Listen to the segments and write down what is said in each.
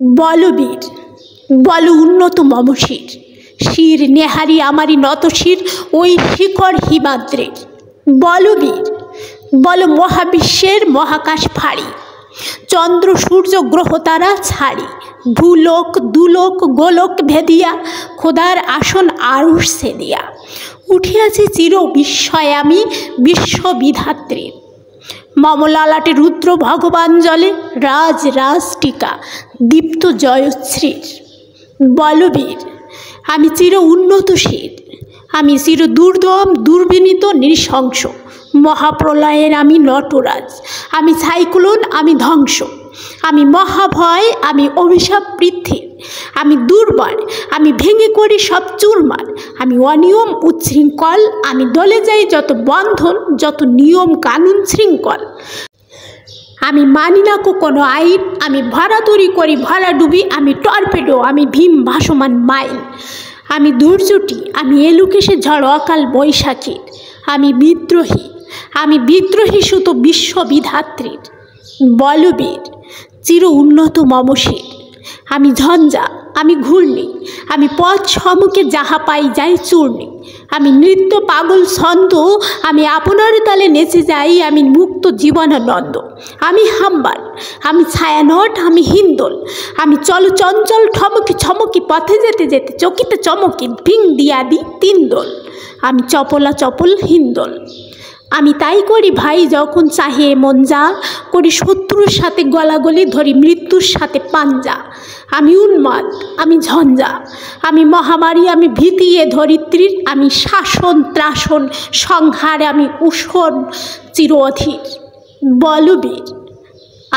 বলবীর বল উন্নত মম শির, শির নেহারি আমারই নত শির ওই শিখর হিমাদ্রের। বলবীর বল মহাবিশ্বের মহাকাশ ফাড়ি, চন্দ্র সূর্য গ্রহ তারা ছাড়ি, ভূলোক দুলোক গোলক ভেদিয়া খোদার আসন আরুষ সেদিয়া উঠিয়াছি চির বিস্ময় আমি বিশ্ববিধাত্রীর। মমলালাটে রুদ্র ভগবান জলে রাজ রাজ টিকা দীপ্ত জয়শ্রীর। বলবীর আমি চির উন্নতশীল, আমি চির দুর্দম দুর্বিনীত নৃশংস, মহাপ্রলয়ের আমি নটরাজ, আমি সাইক্লোন আমি ধ্বংস, আমি মহাভয় আমি অভিশাপ পৃথ্বীর, আমি দুর্বার আমি ভেঙে করি সব চুরমার, আমি অনিয়ম উচ্ছৃঙ্খল, আমি দলে যাই যত বন্ধন যত নিয়ম কানুন শৃঙ্খল, আমি মানি না কোনো আইন, আমি ভরাতরি করি ভরা ডুবি, আমি টর্পেডো আমি ভীম ভাসমান মাইন, আমি দুর্যটি আমি এলুকেশে ঝড় অকাল বৈশাখীর, আমি বিদ্রোহী সুত বিশ্ববিধাত্রীর। বলবীর চির উন্নত মমশির, আমি ঝঞ্ঝা আমি ঘূর্ণি, আমি পথ সম্মুখে যাহা পাই যাই চূর্ণি, আমি নৃত্য পাগল ছন্দ, আমি আপনার তালে নেচে যাই, আমি মুক্ত জীবনানন্দ, আমি হাম্বার আমি ছায়ানট আমি হিন্দোল, আমি চলো চঞ্চল ঠমকি ছমকি পথে যেতে যেতে চকিতে চমকি ভিং দিয়া দি তিন দোল, আমি চপলা চপল হিন্দোল। আমি তাই করি ভাই যখন চাহে মন যা, করি শত্রুর সাথে গলাগলি ধরি মৃত্যুর সাথে পাঞ্জা, আমি উন্মাদ আমি ঝঞ্ঝা, আমি মহামারী আমি ভীতি এ ধরিত্রীর, আমি শাসন ত্রাসন সংহারে আমি উষণ চির অধীর। বলবীর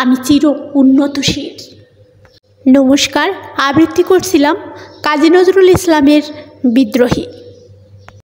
আমি চির উন্নতশীল। নমস্কার, আবৃত্তি করছিলাম কাজী নজরুল ইসলামের বিদ্রোহী।